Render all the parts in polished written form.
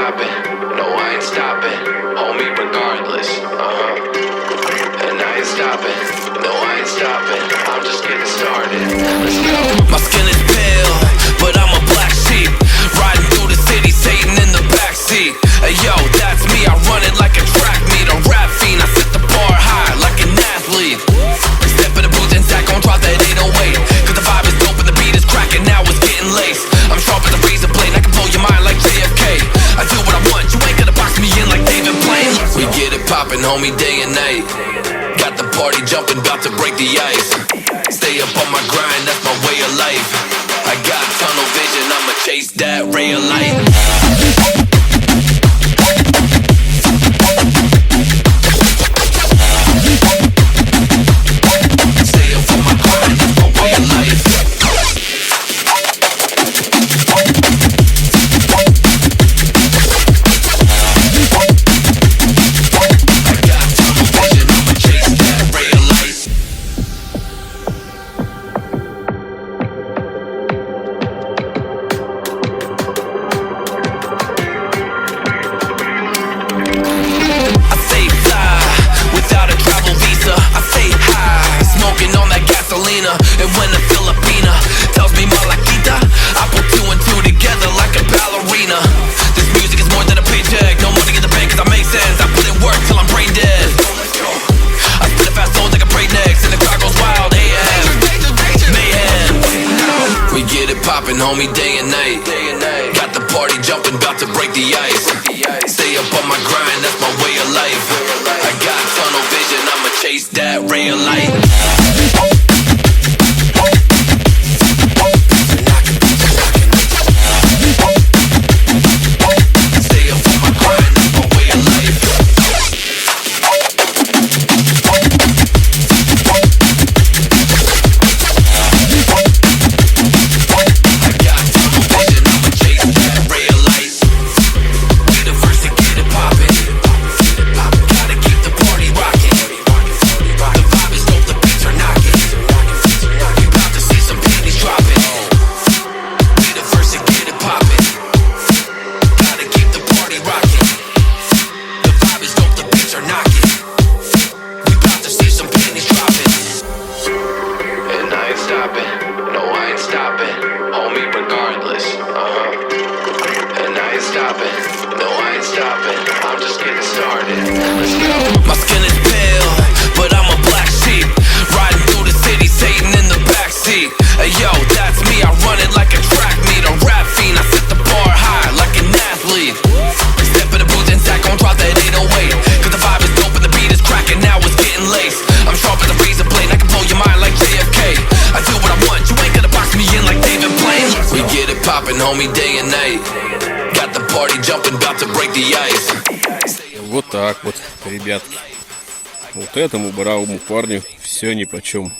stopping, no I ain't stopping, homie regardless, and I ain't stopping, no I ain't stopping, I'm just getting started, let's go. My skin is pale, but I'm a black sheep, riding through the city, Satan in the backseat. Hey yo, that's me, I run it like a track meet, a rap fiend, I set the bar high like an athlete. Step in the booth and Zach gon' drop that 808, cause the vibe is dope and the beat is cracking, now it's getting laced. I'm sharp as a razor blade, I can blow your mind like JFK. I do what I want, you ain't gonna box me in like David Blaine. We get it poppin', homie, day and night. Got the party jumping, bout to break the ice. Stay up on my grind, that's my way of life. I got tunnel vision, I'ma chase that ray of light. And when a Filipina tells me Malakita, I put two and two together like a ballerina. This music is more than a paycheck, no money in the bank cause I make sense. I put in work till I'm brain dead. I spit a fast flow like a break next, and the crowd goes wild, AM, mayhem. We get it poppin', homie, day and night. Got the party jumping, bout to break the ice. Stay up on my grind, that's my way of life. I got tunnel vision, I'ma chase that ray of light. Homie, day and night. Got the party jumping, about to break the ice. Вот так вот, ребятки. Вот этому бравому парню все нипочем.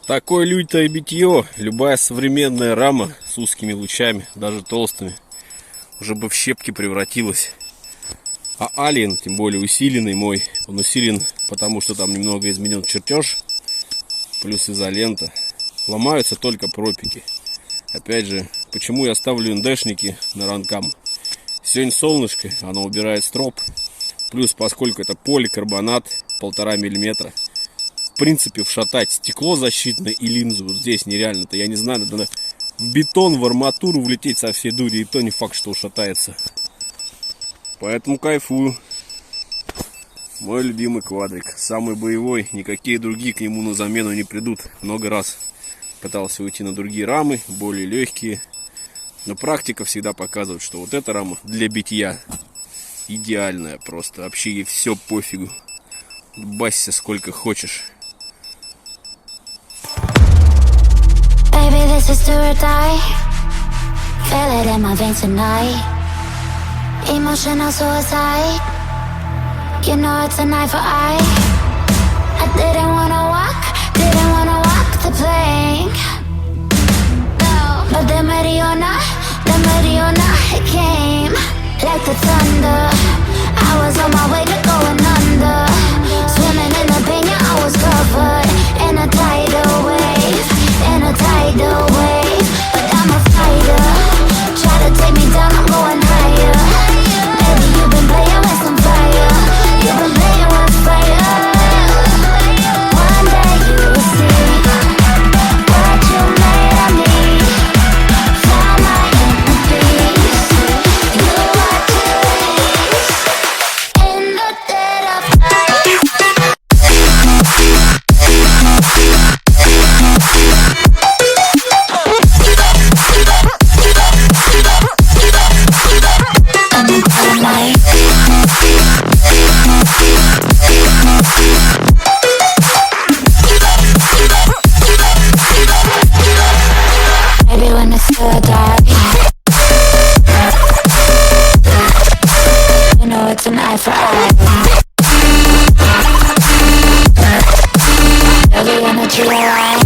Такое лютое битье, любая современная рама с узкими лучами, даже толстыми, уже бы в щепки превратилась. А Alien, тем более усиленный мой, он усилен, потому что там немного изменен чертеж, плюс изолента. Ломаются только пропики. Опять же, почему я ставлю НДшники на Runcam? Сегодня солнышко, оно убирает строп. Плюс, поскольку это поликарбонат 1,5 мм, в принципе, вшатать стекло защитное и линзу вот здесь нереально-то. Я не знаю, надо в бетон, в арматуру влететь со всей дури, и то не факт, что ушатается. Поэтому кайфую. Мой любимый квадрик, самый боевой, никакие другие к нему на замену не придут. Много раз пытался уйти на другие рамы, более легкие, но практика всегда показывает, что вот эта рама для битья идеальная, просто вообще ей все пофигу, басься сколько хочешь. Baby, this is do or die. Feel it in my veins tonight. Emotional suicide. You know it's a knife for eye. I didn't wanna walk the plank. No, but the Mariona, it came like the thunder. I was on my way to going under. Swimming in the pain, yeah, I was covered in a tidal wave, But I'm a fighter. Try to take me down, I'm going higher. to your light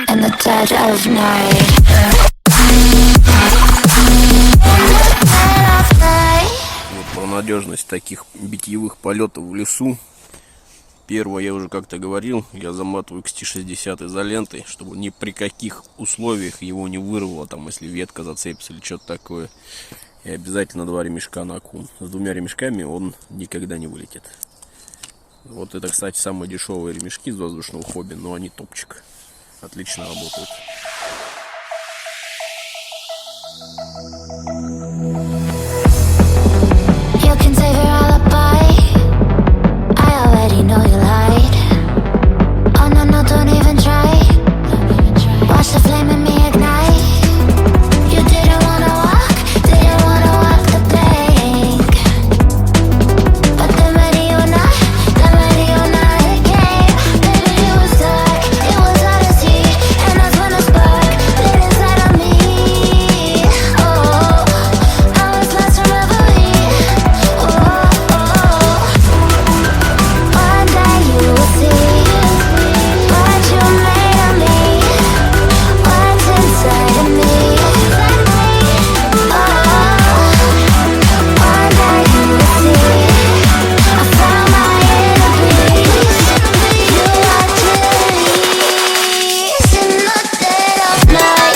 in the dead of night. Вот про надежность таких битьевых полетов в лесу. Первое, я уже как-то говорил, я заматываю XT60 изолентой, чтобы ни при каких условиях его не вырвало, там, если ветка зацепится или что-то такое. И обязательно 2 ремешка на кум. С 2 ремешками он никогда не вылетит. Вот это, кстати, самые дешевые ремешки из воздушного хобби, но они топчик. Отлично работают. You can save your alibi. I already know you lied. Oh no, no, don't even try. Watch the flame in me ignite. You didn't wanna walk the plank. But then ready or not, it came. Baby, you was dark, it was hard to see. And that's when the spark lit inside of me. Oh, I was lost in reverie. One day you will see what you made of me, what's inside of me. One day you will see I found my inner peace. You are released in the dead of night.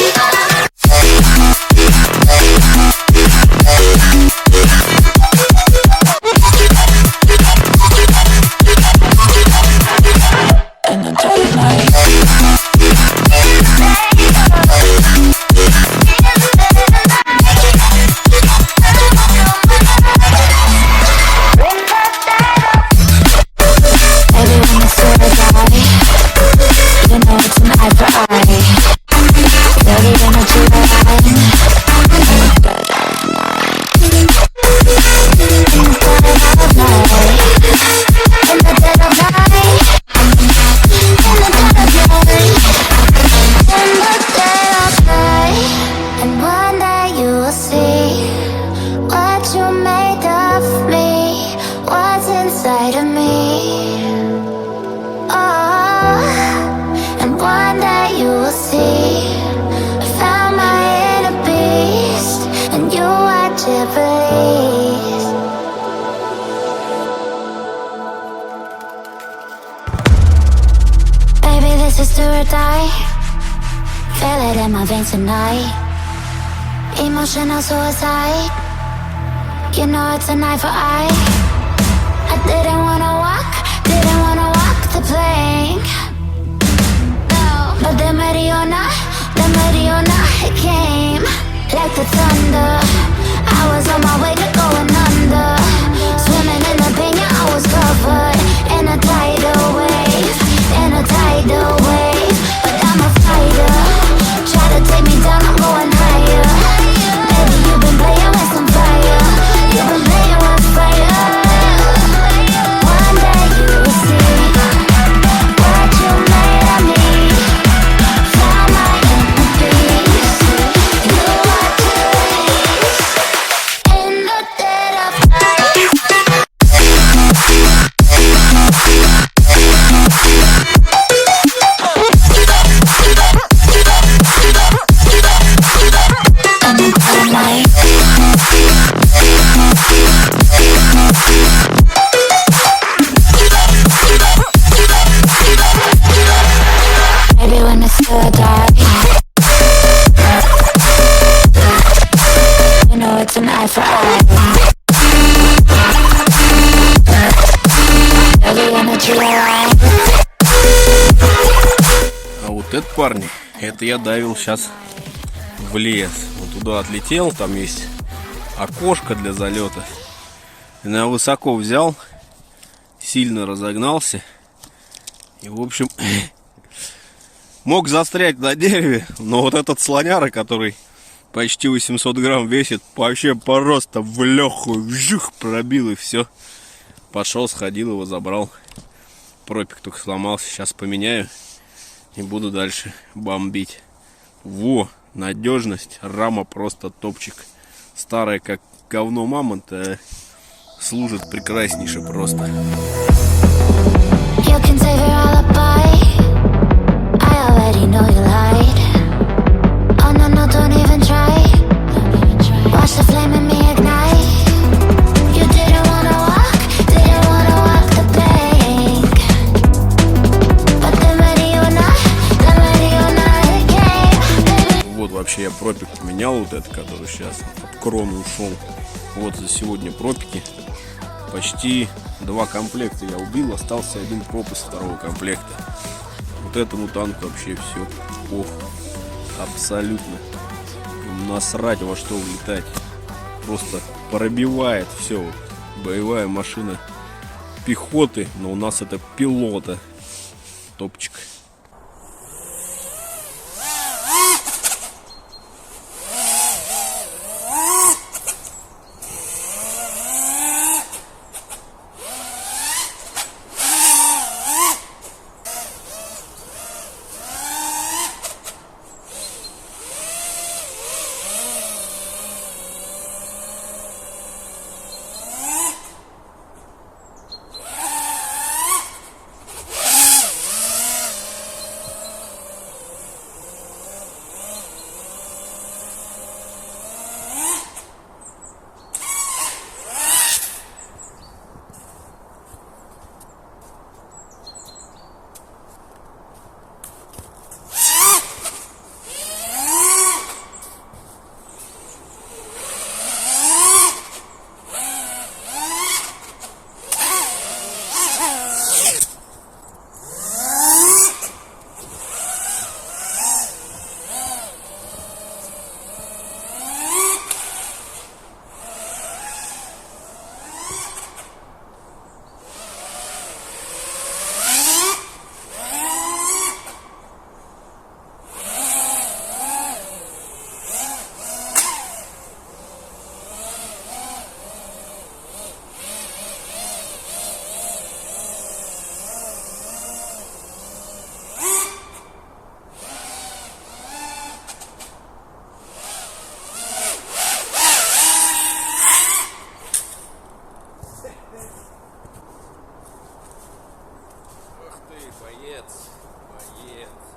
In the dead of night. Baby, when the sword die, you know it's an eye for eye. Dirty energy line. In the dead of night. In the dead of night. In the dead of night. In the dead of night. In the dead of night. And one day you will see what you made of me, what's inside of me. Oh, and one day you will see I found my inner beast, and you are Jubilees. Baby, this is do or die. Feel it in my veins tonight. Emotional suicide. You know it's an eye for eye. I didn't wanna walk the plank. No, but the Mariona, it came like the thunder. I was on my way to going under. Swimming in the pain, yeah, I was covered in a tidal wave, But I'm a fighter. Try to take me down, I'm going higher. Baby, you've been playing with some fire. You've been playing with fire. One day you will see what you made of me. Found my inner peace. You are released in the dead of night. Maybe when the still die, you know it's an eye for eye. Every energy line. А вот это, парни, это я давил сейчас в лес. Вот туда отлетел, там есть окошко для залета. И на высоко взял, сильно разогнался. И, в общем, мог застрять на дереве, но вот этот слоняра, который почти 800 грамм весит, вообще просто в легкую вжух пробил, и все. Пошел, сходил, его забрал. Пропик только сломался, сейчас поменяю и буду дальше бомбить. Во, надежность, рама просто топчик. Старая как говно мамонта, служит прекраснейше просто. пропик поменял, вот это, который сейчас от кроны ушел. Вот за сегодня пропики. Почти 2 комплекта я убил, остался 1 проп из 2-го комплекта. Вот этому танку вообще все плохо. Абсолютно. Насрать во что влетать. Просто пробивает все. Вот. Боевая машина пехоты, но у нас это пилота. Топчик. Боец, боец.